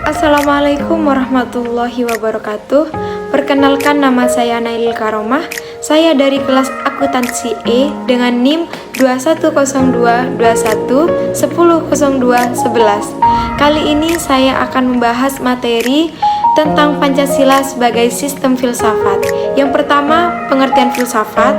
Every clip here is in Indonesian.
Assalamualaikum warahmatullahi wabarakatuh. Perkenalkan, nama saya Nailil Karomah. Saya dari kelas akuntansi E dengan NIM 210221100211. Kali ini saya akan membahas materi tentang Pancasila sebagai sistem filsafat. Yang pertama, pengertian filsafat.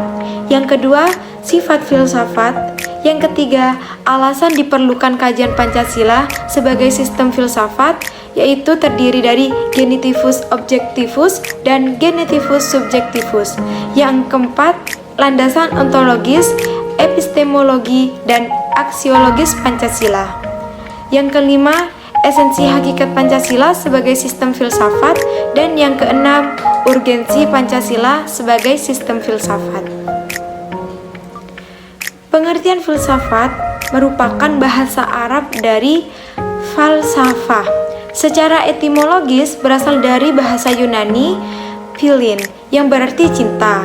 Yang kedua, sifat filsafat. Yang ketiga, alasan diperlukan kajian Pancasila sebagai sistem filsafat, yaitu terdiri dari genitivus objektivus dan genitivus subjektivus. Yang keempat, landasan ontologis, epistemologi, dan aksiologis Pancasila. Yang kelima, esensi hakikat Pancasila sebagai sistem filsafat. Dan yang keenam, urgensi Pancasila sebagai sistem filsafat. Pengertian filsafat merupakan bahasa Arab dari falsafah. Secara etimologis berasal dari bahasa Yunani philin yang berarti cinta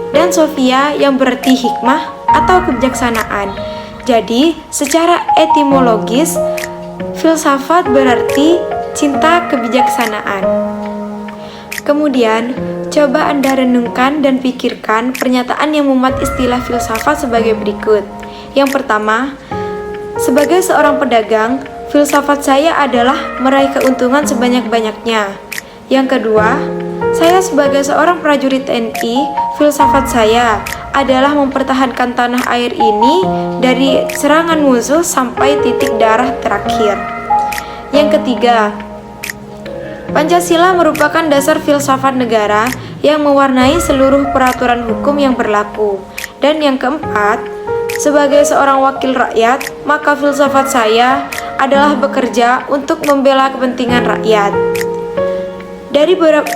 dan sophia yang berarti hikmah atau kebijaksanaan. Jadi, secara etimologis filsafat berarti cinta kebijaksanaan. Kemudian, coba Anda renungkan dan pikirkan pernyataan yang memuat istilah filsafat sebagai berikut. Yang pertama, sebagai seorang pedagang, filsafat saya adalah meraih keuntungan sebanyak-banyaknya. Yang kedua, saya sebagai seorang prajurit TNI, filsafat saya adalah mempertahankan tanah air ini dari serangan musuh sampai titik darah terakhir. Yang ketiga, Pancasila merupakan dasar filsafat negara yang mewarnai seluruh peraturan hukum yang berlaku. Dan yang keempat, sebagai seorang wakil rakyat, maka filsafat saya adalah bekerja untuk membela kepentingan rakyat.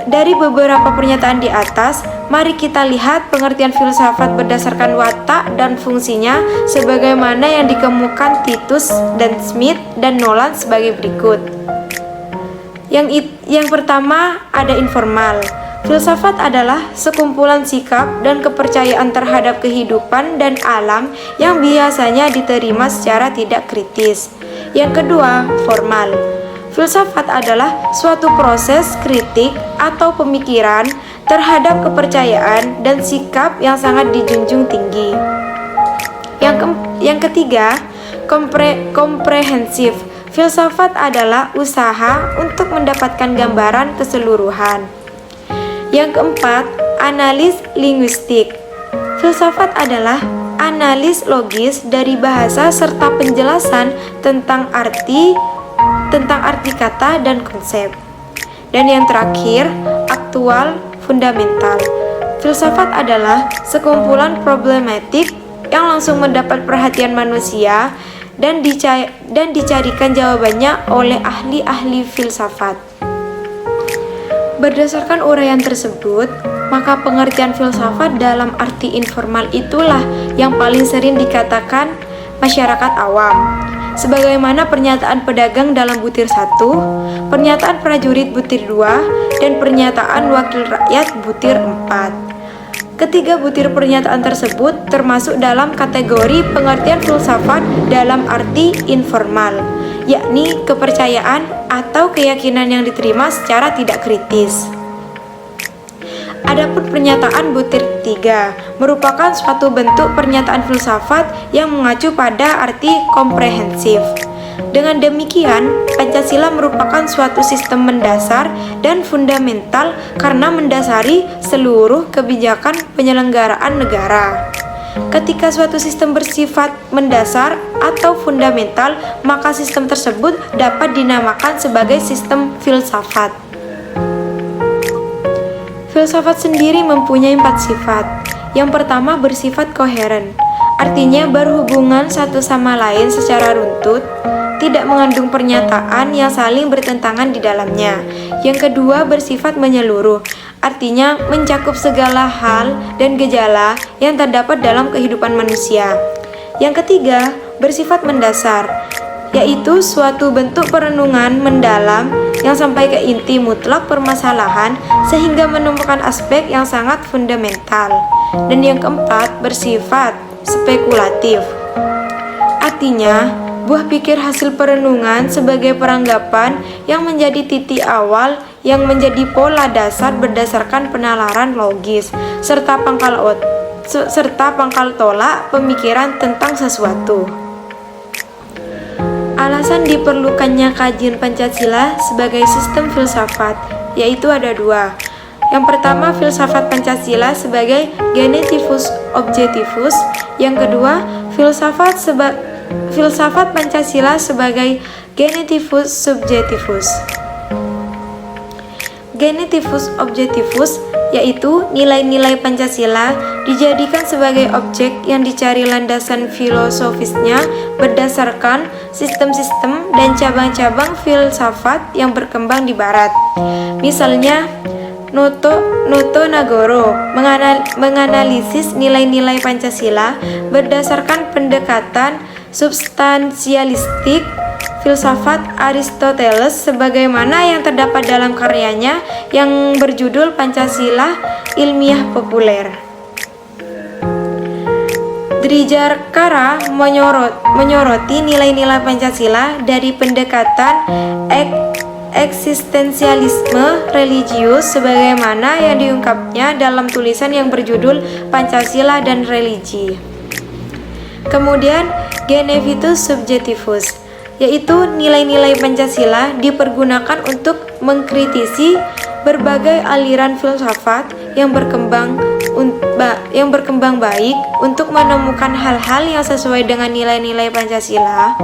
Dari beberapa pernyataan di atas, mari kita lihat pengertian filsafat berdasarkan watak dan fungsinya sebagaimana yang dikemukakan Titus dan Smith dan Nolan sebagai berikut. Yang pertama, ada informal. Filsafat adalah sekumpulan sikap dan kepercayaan terhadap kehidupan dan alam yang biasanya diterima secara tidak kritis. Yang kedua, formal. Filsafat adalah suatu proses kritik atau pemikiran terhadap kepercayaan dan sikap yang sangat dijunjung tinggi. Yang ketiga, komprehensif. Filsafat adalah usaha untuk mendapatkan gambaran keseluruhan. Yang keempat, analis linguistik. Filsafat adalah analis logis dari bahasa serta penjelasan tentang arti kata dan konsep. Dan yang terakhir, aktual fundamental. Filsafat adalah sekumpulan problematik yang langsung mendapat perhatian manusia dan dicarikan jawabannya oleh ahli-ahli filsafat. Berdasarkan uraian tersebut, maka pengertian filsafat dalam arti informal itulah yang paling sering dikatakan masyarakat awam. Sebagaimana pernyataan pedagang dalam butir 1, pernyataan prajurit butir 2, dan pernyataan wakil rakyat butir 4. Ketiga butir pernyataan tersebut termasuk dalam kategori pengertian filsafat dalam arti informal, yakni kepercayaan atau keyakinan yang diterima secara tidak kritis. Adapun pernyataan butir 3 merupakan suatu bentuk pernyataan filsafat yang mengacu pada arti komprehensif. Dengan demikian, Pancasila merupakan suatu sistem mendasar dan fundamental karena mendasari seluruh kebijakan penyelenggaraan negara. Ketika suatu sistem bersifat mendasar atau fundamental, maka sistem tersebut dapat dinamakan sebagai sistem filsafat. Filsafat sendiri mempunyai 4 sifat. Yang pertama, bersifat koheren, artinya berhubungan satu sama lain secara runtut, tidak mengandung pernyataan yang saling bertentangan di dalamnya. Yang kedua, bersifat menyeluruh, artinya mencakup segala hal dan gejala yang terdapat dalam kehidupan manusia. Yang ketiga, bersifat mendasar, yaitu suatu bentuk perenungan mendalam yang sampai ke inti mutlak permasalahan sehingga menemukan aspek yang sangat fundamental. Dan yang keempat, bersifat spekulatif, artinya Buah pikir hasil perenungan sebagai peranggapan yang menjadi titik awal yang menjadi pola dasar berdasarkan penalaran logis serta pangkal tolak pemikiran tentang sesuatu. Alasan diperlukannya kajian Pancasila sebagai sistem filsafat yaitu ada dua. Yang pertama, filsafat Pancasila sebagai genetivus objektivus. Yang kedua, filsafat Pancasila sebagai genetivus subjektivus. Genetivus objektivus yaitu nilai-nilai Pancasila dijadikan sebagai objek yang dicari landasan filosofisnya berdasarkan sistem-sistem dan cabang-cabang filsafat yang berkembang di Barat. Misalnya, Noto Nagoro menganalisis nilai-nilai Pancasila berdasarkan pendekatan substansialistik filsafat Aristoteles sebagaimana yang terdapat dalam karyanya yang berjudul Pancasila Ilmiah Populer. Drijakara menyoroti nilai-nilai Pancasila dari pendekatan eksistensialisme religius sebagaimana yang diungkapnya dalam tulisan yang berjudul Pancasila dan Religi. Kemudian Genetivus subjektivus yaitu nilai-nilai Pancasila dipergunakan untuk mengkritisi berbagai aliran filsafat yang berkembang baik untuk menemukan hal-hal yang sesuai dengan nilai-nilai Pancasila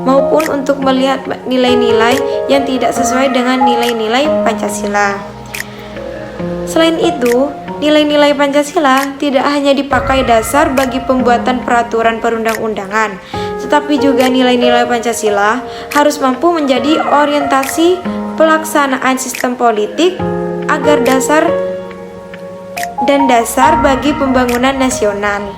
maupun untuk melihat nilai-nilai yang tidak sesuai dengan nilai-nilai Pancasila. Selain itu, nilai-nilai Pancasila tidak hanya dipakai dasar bagi pembuatan peraturan perundang-undangan, tetapi juga nilai-nilai Pancasila harus mampu menjadi orientasi pelaksanaan sistem politik agar dasar bagi pembangunan nasional.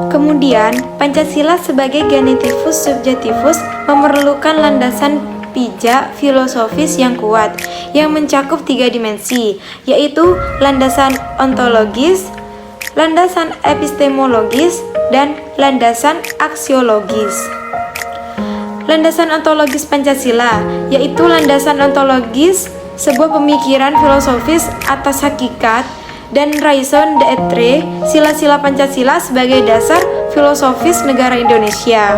Kemudian, Pancasila sebagai genetivus subjektivus memerlukan landasan pijak filosofis yang kuat yang mencakup 3 dimensi, yaitu landasan ontologis, landasan epistemologis, dan landasan aksiologis. Landasan ontologis Pancasila yaitu landasan ontologis sebuah pemikiran filosofis atas hakikat dan raison d'être sila-sila Pancasila sebagai dasar filosofis negara Indonesia.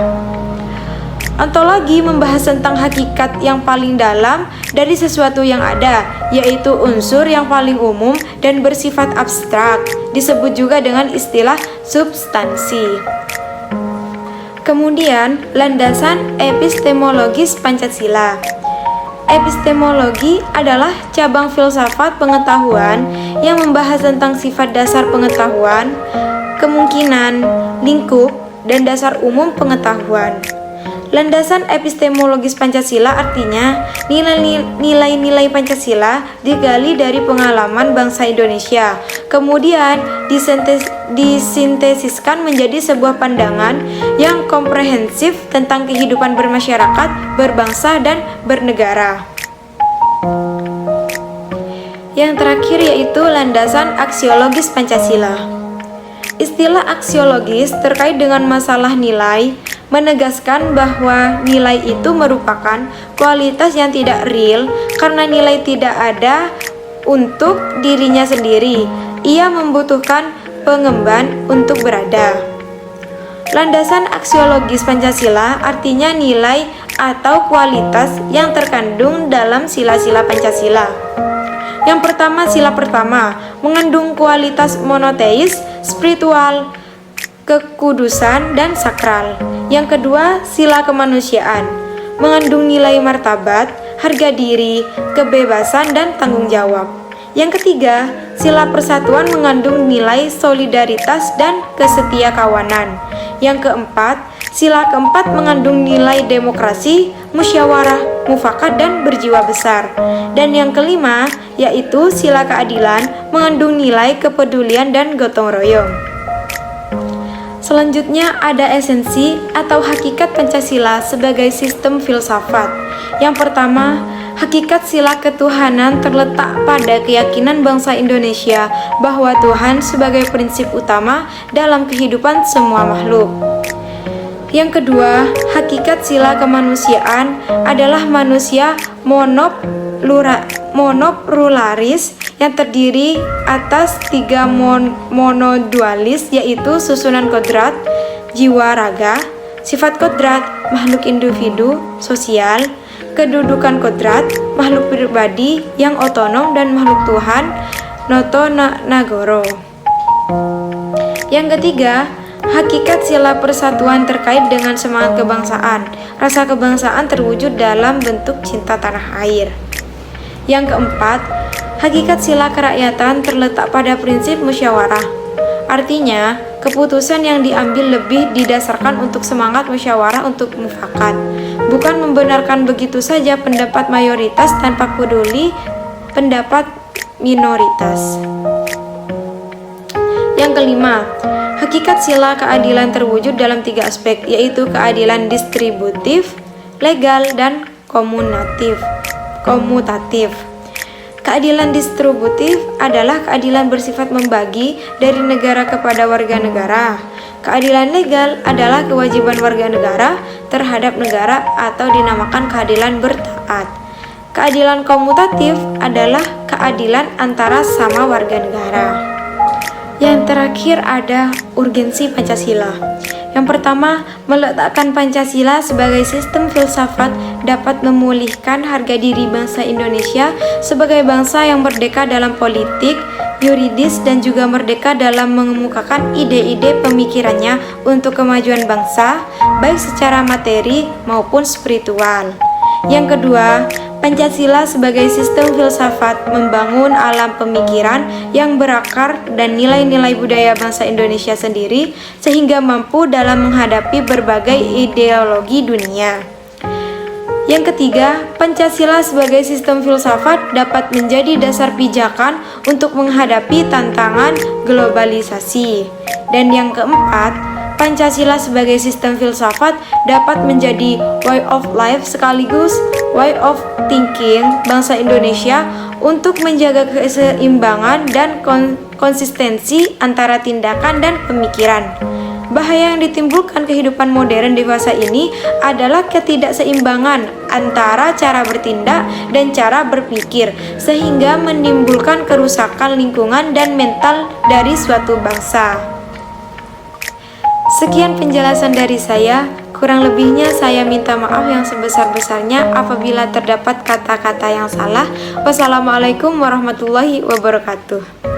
Ontologi membahas tentang hakikat yang paling dalam dari sesuatu yang ada, yaitu unsur yang paling umum dan bersifat abstrak, disebut juga dengan istilah substansi. Kemudian, landasan epistemologis Pancasila. Epistemologi adalah cabang filsafat pengetahuan yang membahas tentang sifat dasar pengetahuan, kemungkinan, lingkup, dan dasar umum pengetahuan. Landasan epistemologis Pancasila artinya nilai-nilai Pancasila digali dari pengalaman bangsa Indonesia, kemudian disintesiskan menjadi sebuah pandangan yang komprehensif tentang kehidupan bermasyarakat, berbangsa, dan bernegara. Yang terakhir yaitu landasan aksiologis Pancasila. Istilah aksiologis terkait dengan masalah nilai menegaskan bahwa nilai itu merupakan kualitas yang tidak real karena nilai tidak ada untuk dirinya sendiri. Ia membutuhkan pengemban untuk berada. Landasan aksiologis Pancasila artinya nilai atau kualitas yang terkandung dalam sila-sila Pancasila. Yang pertama, sila pertama mengandung kualitas monoteis, spiritual, kekudusan, dan sakral. Yang kedua, sila kemanusiaan mengandung nilai martabat, harga diri, kebebasan, dan tanggung jawab. Yang ketiga, sila persatuan mengandung nilai solidaritas dan kesetiakawanan. Yang keempat, sila keempat mengandung nilai demokrasi, musyawarah, mufakat, dan berjiwa besar. Dan yang kelima, yaitu sila keadilan mengandung nilai kepedulian dan gotong royong. Selanjutnya ada esensi atau hakikat Pancasila sebagai sistem filsafat. Yang pertama, hakikat sila ketuhanan terletak pada keyakinan bangsa Indonesia bahwa Tuhan sebagai prinsip utama dalam kehidupan semua makhluk. Yang kedua, hakikat sila kemanusiaan adalah manusia monopluralis yang terdiri atas 3 monodualis, yaitu susunan kodrat, jiwa raga, sifat kodrat, makhluk individu, sosial, kedudukan kodrat, makhluk pribadi yang otonom, dan makhluk Tuhan, noto nagoro. Yang ketiga, hakikat sila persatuan terkait dengan semangat kebangsaan. Rasa kebangsaan terwujud dalam bentuk cinta tanah air. Yang keempat, hakikat sila kerakyatan terletak pada prinsip musyawarah. Artinya, keputusan yang diambil lebih didasarkan untuk semangat musyawarah untuk mufakat, bukan membenarkan begitu saja pendapat mayoritas tanpa peduli pendapat minoritas. Yang kelima, hakikat sila keadilan terwujud dalam 3 aspek, yaitu keadilan distributif, legal, dan komutatif. Keadilan distributif adalah keadilan bersifat membagi dari negara kepada warga negara. Keadilan legal adalah kewajiban warga negara terhadap negara atau dinamakan keadilan bertaat. Keadilan komutatif adalah keadilan antara sama warga negara. Yang terakhir ada urgensi Pancasila. Yang pertama, meletakkan Pancasila sebagai sistem filsafat dapat memulihkan harga diri bangsa Indonesia sebagai bangsa yang merdeka dalam politik, yuridis, dan juga merdeka dalam mengemukakan ide-ide pemikirannya untuk kemajuan bangsa, baik secara materi maupun spiritual. Yang kedua, Pancasila sebagai sistem filsafat membangun alam pemikiran yang berakar dan nilai-nilai budaya bangsa Indonesia sendiri sehingga mampu dalam menghadapi berbagai ideologi dunia. Yang ketiga, Pancasila sebagai sistem filsafat dapat menjadi dasar pijakan untuk menghadapi tantangan globalisasi. Dan yang keempat, Pancasila sebagai sistem filsafat dapat menjadi way of life sekaligus way of thinking bangsa Indonesia untuk menjaga keseimbangan dan konsistensi antara tindakan dan pemikiran. Bahaya yang ditimbulkan kehidupan modern dewasa ini adalah ketidakseimbangan antara cara bertindak dan cara berpikir, sehingga menimbulkan kerusakan lingkungan dan mental dari suatu bangsa. Sekian penjelasan dari saya, kurang lebihnya saya minta maaf yang sebesar-besarnya apabila terdapat kata-kata yang salah. Wassalamualaikum warahmatullahi wabarakatuh.